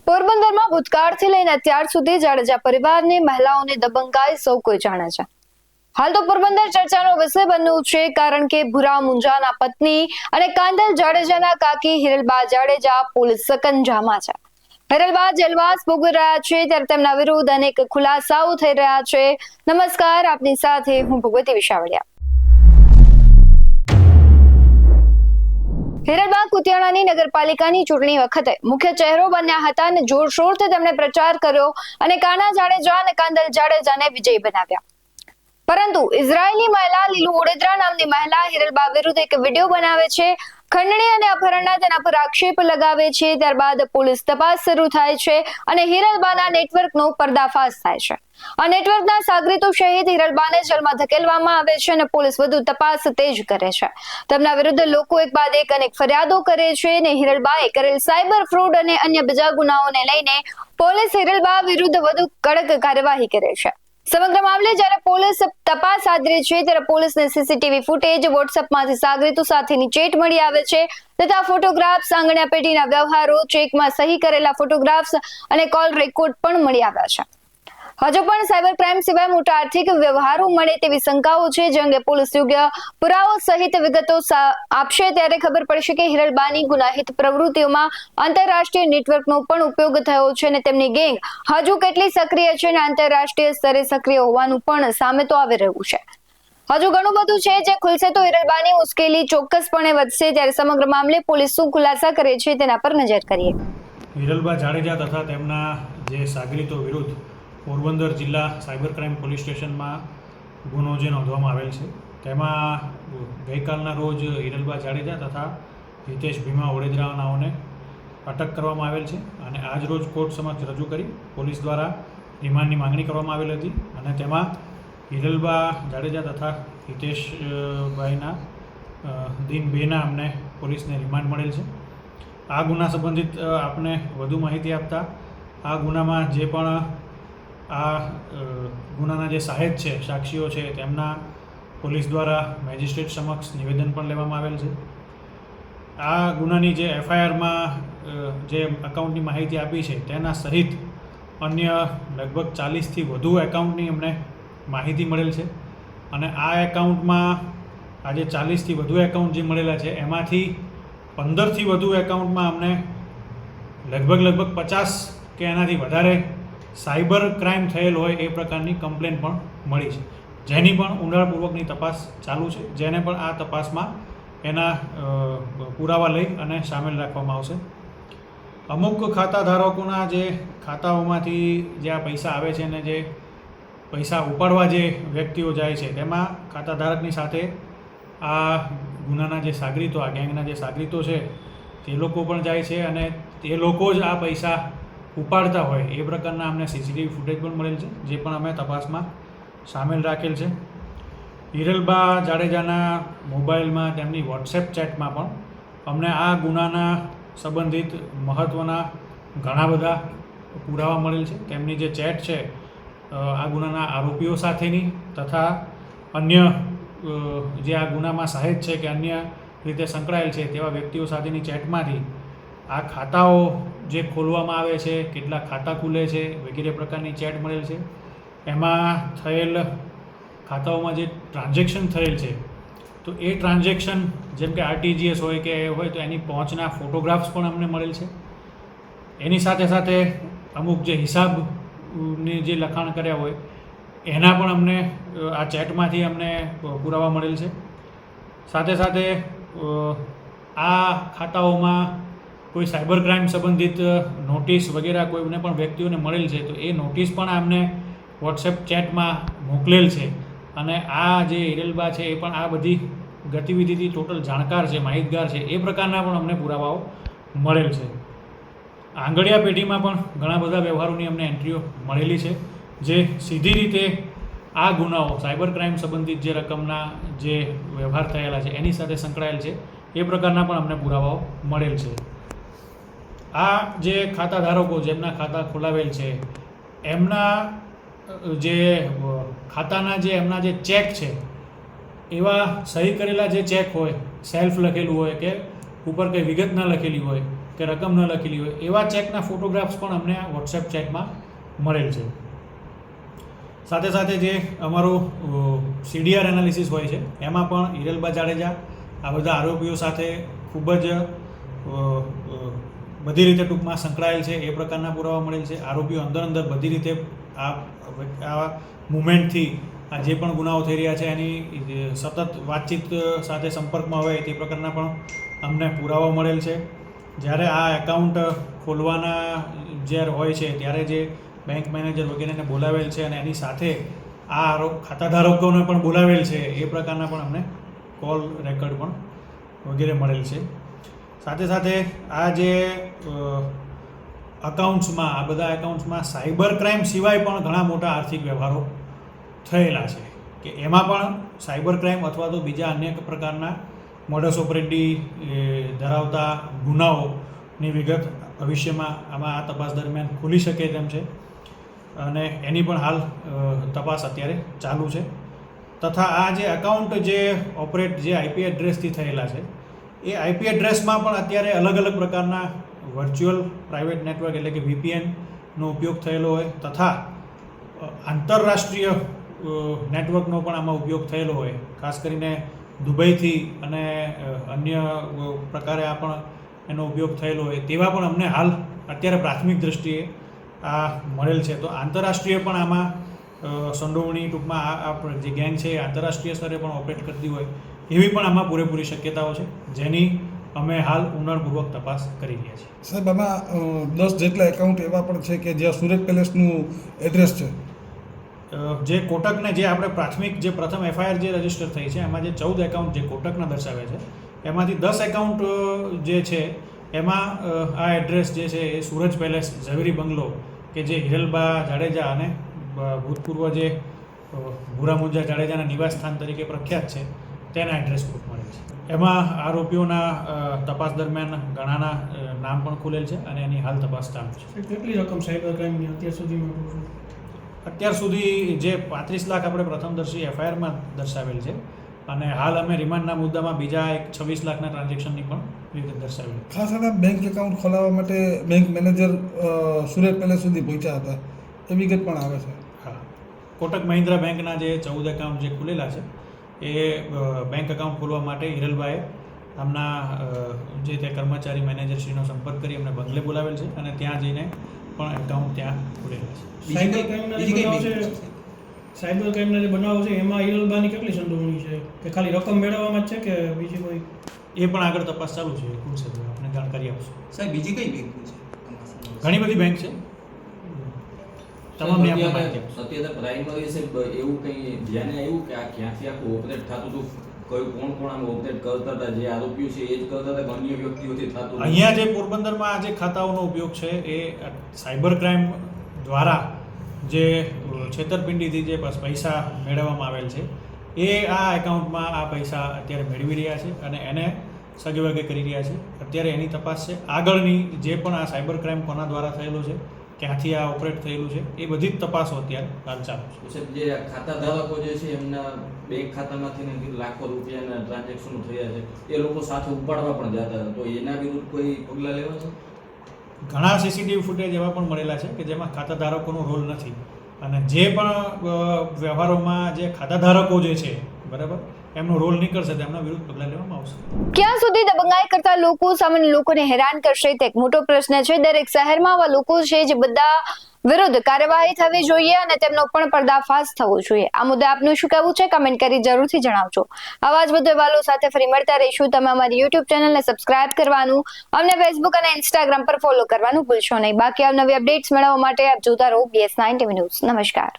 પોરબંદરમાં ભૂતકાળથી લઈને અત્યાર સુધી જાડેજા પરિવારની મહિલાઓની દબંગાઈ સૌ કોઈ જાણે છે. હાલ તો પોરબંદર ચર્ચાનો વિષય બન્યું છે, કારણ કે ભૂરા મુંજાના પત્ની અને કાંદલ જાડેજાના કાકી હિરલબા જાડેજા પોલીસ સકંજામાં છે. હિરલબા જેલવાસ ભોગવી રહ્યા છે, ત્યારે તેમના વિરુદ્ધ અનેક ખુલાસાઓ થઈ રહ્યા છે. નમસ્કાર, આપની સાથે હું ભગવતી વિશાવડિયા. હિરલબા કુતિયાણાની નગરપાલિકાની ચૂંટણી વખતે મુખ્ય ચહેરો બન્યા હતા અને જોરશોરથી તેમણે પ્રચાર કર્યો અને કાના જાડેજા અને કાંદલ જાડેજાને વિજયી બનાવ્યા. પરંતુ ઇઝરાયેલી મહિલા લીલુ ઓડેદરા નામની મહિલા હિરલબા વિરુદ્ધ એક વિડીયો બનાવે છે, ખંડણી અને અપહરણના તેના પર આક્ષેપ લગાવે છે. ત્યારબાદ પોલીસ તપાસ શરૂ થાય છે અને હિરલબાના નેટવર્કનો પર્દાફાશ થાય છે. આ નેટવર્કના સાગરીતો સહિત હિરલબાને જેલમાં ધકેલવામાં આવે છે અને પોલીસ વધુ તપાસ તેજ કરે છે. તેમના વિરુદ્ધ લોકો એક બાદ એક અનેક ફરિયાદો કરે છે અને હિરલબાએ કરેલ સાયબર ફ્રોડ અને અન્ય બીજા ગુનાઓને લઈને પોલીસ હિરલબા વિરુદ્ધ વધુ કડક કાર્યવાહી કરે છે. સમગ્ર મામલે જ્યારે પોલીસ તપાસ હાથ ધરી છે, ત્યારે પોલીસને સીસીટીવી ફૂટેજ, વોટ્સએપમાંથી સાગરીતો સાથેની ચેટ મળી આવે છે તથા ફોટોગ્રાફ્સ, આંગણિયા પેઢીના વ્યવહારો, ચેકમાં સહી કરેલા ફોટોગ્રાફ્સ અને કોલ રેકોર્ડ પણ મળી આવ્યા છે. હજુ પણ સાયબર ક્રાઇમ સિવાય મોટા આર્થિક વ્યવહારો મળે તેવી શંકાઓ છે, જે અંગે પોલીસ યોગ્ય પુરાવો સહિત વિગતો આપશે ત્યારે ખબર પડશે કે હિરલબાની ગુનાહિત પ્રવૃત્તિઓમાં આંતરરાષ્ટ્રીય નેટવર્કનો પણ ઉપયોગ થયો છે અને તેમની ગેંગ હજુ કેટલી સક્રિય છે અને આંતરરાષ્ટ્રીય સ્તરે સક્રિય હોવાનું પણ સામે તો આવી રહ્યું છે. હજુ ઘણું બધું છે જે ખુલશે તો હિરલબાની મુશ્કેલી ચોક્કસપણે વધશે. ત્યારે સમગ્ર મામલે પોલીસ શું ખુલાસા કરે છે તેના પર નજર કરીએ. હિરલબા જાડેજા તથા તેમના જે સાગરીતો વિરુદ્ધ પોરબંદર જિલ્લા સાયબર ક્રાઇમ પોલીસ સ્ટેશનમાં ગુનો જે નોંધવામાં આવેલ છે, તેમાં ગઈકાલના રોજ હિરલબા જાડેજા તથા હિતેશ ભીમા ઓડેદરા નાઓને અટક કરવામાં આવેલ છે અને આજ રોજ કોર્ટ સમક્ષ રજૂ કરી પોલીસ દ્વારા રિમાન્ડની માંગણી કરવામાં આવેલ હતી અને તેમાં હિરલબા જાડેજા તથા હિતેશભાઈના દિન 2ના અમને પોલીસને રિમાન્ડ મળેલ છે. આ ગુના સંબંધિત આપને વધુ માહિતી આપતા, આ ગુનામાં જે પણ આ ગુનાના જે સાહેબ છે, સાક્ષીઓ છે, તેમના પોલીસ દ્વારા મેજિસ્ટ્રેટ સમક્ષ નિવેદન પણ લેવામાં આવેલ છે. આ ગુનાની જે એફઆઈઆરમાં જે એકાઉન્ટની માહિતી આપી છે તેના સહિત અન્ય લગભગ 40થી વધુ એકાઉન્ટની અમને માહિતી મળેલ છે અને આ એકાઉન્ટમાં આજે 40થી વધુ એકાઉન્ટ જે મળેલા છે એમાંથી 15થી વધુ એકાઉન્ટમાં અમને લગભગ 50 કે એનાથી વધારે સાયબર ક્રાઇમ થયેલ હોય એ પ્રકારની કમ્પ્લેન પણ મળી છે, જેની પણ ઊંડાણપૂર્વકની તપાસ ચાલુ છે, જેને પણ આ તપાસમાં એના પુરાવા લઈ અને સામેલ રાખવામાં આવશે. અમુક ખાતા ધારકોના જે ખાતાઓમાંથી જે આ પૈસા આવે છે અને જે પૈસા ઉપાડવા જે વ્યક્તિઓ જાય છે, તેમાં ખાતા ધારકની સાથે આ ગુનાના જે સાગરીતો, આ ગેંગના જે સાગરીતો છે તે લોકો પણ જાય છે અને તે લોકો જ આ પૈસા ઉપાડતા હોય એ પ્રકારના અમને સીસીટીવી ફૂટેજ પણ મળેલ છે, જે પણ અમે તપાસમાં સામેલ રાખેલ છે. હિરલબા જાડેજાના મોબાઈલમાં, તેમની વોટ્સએપ ચેટમાં પણ અમને આ ગુનાના સંબંધિત મહત્ત્વના ઘણા બધા પુરાવા મળેલ છે. તેમની જે ચેટ છે આ ગુનાના આરોપીઓ સાથેની તથા અન્ય જે આ ગુનામાં સાહેબ છે કે અન્ય રીતે સંકળાયેલ છે તેવા વ્યક્તિઓ સાથેની ચેટમાંથી આ ખાતાઓ જે ખોલવામાં આવે છે, કેટલા ખાતા ખુલે છે વગેરે પ્રકારની ચેટ મળેલ છે. એમાં થયેલ ખાતાઓમાં જે ટ્રાન્ઝેક્શન થયેલ છે તો એ ટ્રાન્ઝેક્શન જેમ કે આરટીજીએસ હોય કે હોય તો એની પહોંચના ફોટોગ્રાફ્સ પણ અમને મળેલ છે. એની સાથે સાથે અમુક જે હિસાબની જે લખાણ કર્યા હોય એના પણ અમને આ ચેટમાંથી અમને પુરાવા મળેલ છે. સાથે સાથે આ ખાતાઓમાં કોઈ સાયબર ક્રાઇમ સંબંધિત નોટિસ વગેરે કોઈને પણ વ્યક્તિઓને મળેલ છે તો એ નોટિસ પણ અમને વોટ્સએપ ચેટમાં મોકલેલ છે અને આ જે હિરલબા છે એ પણ આ બધી ગતિવિધિથી ટોટલ જાણકાર છે, માહિતગાર છે, એ પ્રકારના પણ અમને પુરાવાઓ મળેલ છે. આંગણિયા પેઢીમાં પણ ઘણા બધા વ્યવહારોની અમને એન્ટ્રીઓ મળેલી છે, જે સીધી રીતે આ ગુનાઓ સાયબર ક્રાઇમ સંબંધિત જે રકમના જે વ્યવહાર થયેલા છે એની સાથે સંકળાયેલ છે, એ પ્રકારના પણ અમને પુરાવાઓ મળેલ છે. આ જે ખાતા ધારકો જેમના ખાતા ખોલાવેલ છે એમના જે ખાતાના જે એમના જે ચેક છે એવા સહી કરેલા જે ચેક હોય, સેલ્ફ લખેલું હોય કે ઉપર કંઈ વિગત ન લખેલી હોય કે રકમ ન લખેલી હોય એવા ચેકના ફોટોગ્રાફ્સ પણ અમને વોટ્સએપ ચેટમાં મળેલ છે. સાથે સાથે જે અમારું CDR એનાલિસિસ હોય છે એમાં પણ હિરલબા જાડેજા આ બધા આરોપીઓ સાથે ખૂબ જ બધી રીતે ટૂંકમાં સંકળાયેલ છે એ પ્રકારના પુરાવા મળેલ છે. આરોપીઓ અંદર બધી રીતે આ મુવમેન્ટથી આ જે પણ ગુનાઓ થઈ રહ્યા છે એની સતત વાતચીત સાથે સંપર્કમાં હોય તે પ્રકારના પણ અમને પુરાવા મળેલ છે. જ્યારે આ એકાઉન્ટ ખોલવાના જ્યારે હોય છે ત્યારે જે બેંક મેનેજર વગેરેને બોલાવેલ છે અને એની સાથે આ ખાતાધારકોને પણ બોલાવેલ છે એ પ્રકારના પણ અમને કોલ રેકોર્ડ પણ વગેરે મળેલ છે. સાથે સાથે આ જે અકાઉન્ટ્સમાં આ બધા એકાઉન્ટ્સમાં સાયબર ક્રાઇમ સિવાય પણ ઘણા મોટા આર્થિક વ્યવહારો થયેલા છે કે એમાં પણ સાયબર ક્રાઇમ અથવા તો બીજા અન્ય પ્રકારના મોડસ ઓપરેન્ડી ધરાવતા ગુનાઓની વિગત ભવિષ્યમાં આમાં આ તપાસ દરમિયાન ખુલી શકે તેમ છે અને એની પણ હાલ તપાસ અત્યારે ચાલુ છે. તથા આ જે એકાઉન્ટ જે ઓપરેટ જે IP એડ્રેસથી થયેલા છે એ IP એડ્રેસમાં પણ અત્યારે અલગ પ્રકારના વર્ચ્યુઅલ પ્રાઇવેટ નેટવર્ક એટલે કે VPNનો ઉપયોગ થયેલો હોય તથા આંતરરાષ્ટ્રીય નેટવર્કનો પણ આમાં ઉપયોગ થયેલો હોય. ખાસ કરીને દુબઈથી અને અન્ય પ્રકારે આ પણ એનો ઉપયોગ થયેલો હોય તેવા પણ અમને હાલ અત્યારે પ્રાથમિક દ્રષ્ટિએ આ મળેલ છે. તો આંતરરાષ્ટ્રીય પણ આમાં સંડોવણી ટૂંકમાં આ જે ગેંગ છે એ આંતરરાષ્ટ્રીય સ્તરે પણ ઓપરેટ કરતી હોય એવી પણ આમાં પૂરેપૂરી શક્યતાઓ છે જેની અમે હાલ ઊંડાણપૂર્વક તપાસ કરી રહ્યા છીએ. સાહેબ, આમાં 10 જેટલા એકાઉન્ટ એવા પણ છે કે જ્યાં સુરત પેલેસનું એડ્રેસ છે. જે કોટકને જે આપણે પ્રાથમિક જે પ્રથમ FIR જે રજીસ્ટર થઈ છે એમાં જે 14 એકાઉન્ટ જે કોટકના દર્શાવે છે એમાંથી 10 એકાઉન્ટ જે છે એમાં આ એડ્રેસ જે છે એ સૂરજ પેલેસ ઝવેરી બંગલો કે જે હિરલબા જાડેજા અને ભૂતપૂર્વ જે ભૂરા મુંજા જાડેજાના નિવાસ સ્થાન તરીકે પ્રખ્યાત છે તેના એડ્રેસ પ્રૂફ મળે છે. એમાં આરોપીઓના તપાસ દરમિયાન ઘણાના નામ પણ ખુલેલ છે અને એની હાલ તપાસ ચાલુ છે. કેટલી રકમ સાયબર ક્રાઇમની અત્યાર સુધી જે 35 લાખ આપણે પ્રથમદર્શી FIRમાં દર્શાવેલ છે અને હાલ અમે રિમાન્ડના મુદ્દામાં બીજા એક 26 લાખના ટ્રાન્ઝેક્શનની પણ વિગત દર્શાવેલ. ખાસ આના બેંક એકાઉન્ટ ખોલાવવા માટે બેંક મેનેજર સુરત પેલેસ સુધી પહોંચ્યા હતા એ વિગત પણ આવે છે. હા, કોટક મહિન્દ્રા બેંકના જે 14 એકાઉન્ટ જે ખુલેલા છે એ બેંક એકાઉન્ટ ખોલવા માટે હિરલબાએ આમના જે તે કર્મચારી મેનેજરશ્રીનો સંપર્ક કરી એમને બંગલે બોલાવેલ છે અને ત્યાં જઈને પણ એકાઉન્ટ ત્યાં ખુલેલા છે. સાયબર ક્રાઇમના જે બનાવો છે એમાં હિરલબાની કેટલી સંડોવણી છે કે ખાલી રકમ મેળવવામાં જ છે કે બીજી કોઈ? એ પણ આગળ તપાસ ચાલુ છે. ખુલશે તો આપણે જાણકારી આપશું. સાહેબ, બીજી કઈ બેંક છે? ઘણી બધી બેંક છે. તમામની આપણે માહિતી આપશું. સત્યતા પ્રાઇમરી છે એવું કંઈ ધ્યાને આવ્યું કે આ ક્યાંથી આખું ઓપરેટ થતું હતું? કોણ આમ ઓપરેટ કરતા હતા? જે આરોપીઓ છે એ જ કરતા હતા કે અન્ય વ્યક્તિઓથી થતું? અહીંયા જે પોરબંદરમાં આ જે ખાતાઓનો ઉપયોગ છે એ સાયબર ક્રાઇમ દ્વારા જે છેતરપિંડીથી જે પૈસા મેળવવામાં આવેલ છે એ આ એકાઉન્ટમાં આ પૈસા અત્યારે મેળવી રહ્યા છે અને એને સગવગે કરી રહ્યા છે. અત્યારે એની તપાસ છે. આગળની જે પણ આ સાયબર ક્રાઇમ કોના દ્વારા થયેલો છે, ક્યાંથી આ ઓપરેટ થયેલું છે એ બધી જ તપાસો અત્યારે હાલ ચાલુ છે. જે ખાતા ધારકો જે છે એમના બેંક ખાતામાંથી લાખો રૂપિયાના ટ્રાન્ઝેક્શનો થયા છે એ લોકો સાથે ઉપાડવા પણ જતા હતા, તો એના વિરુદ્ધ કોઈ પગલાં લેવા છે? ઘણા CCTV ફૂટેજ એવા પણ મળેલા છે કે જેમાં ખાતાધારકોનો રોલ નથી અને જે પણ વ્યવહારોમાં જે ખાતાધારકો જે છે બરાબર એમનો રોલ નીકળશે તેમના વિરુદ્ધ પગલાં લેવામાં આવશે. ક્યાં સુધી દબંગાઈ કરતા લોકો સામાન્ય લોકોને હેરાન કરશે તે એક મોટો પ્રશ્ન છે. દરેક શહેરમાં આવા લોકો છે જે બધા વિરુદ્ધ કાર્યવાહી થવી જોઈએ અને તેમનો પણ પર્દાફાશ થવો જોઈએ. આ મુદ્દે આપનું શું કહેવું છે? કમેન્ટ કરી જરૂરથી જણાવજો. આવા જ વધુ અહેવાલો સાથે ફરી મળતા રહીશું. તમે અમારી YouTube ચેનલને સબસ્ક્રાઇબ કરવાનું, અમને Facebook અને Instagram પર ફોલો કરવાનું ભૂલશો નહીં. બાકી આવનારી અપડેટ્સ મેળવવા માટે આપ જોતા રહો BS9 TV ન્યૂઝ. નમસ્કાર.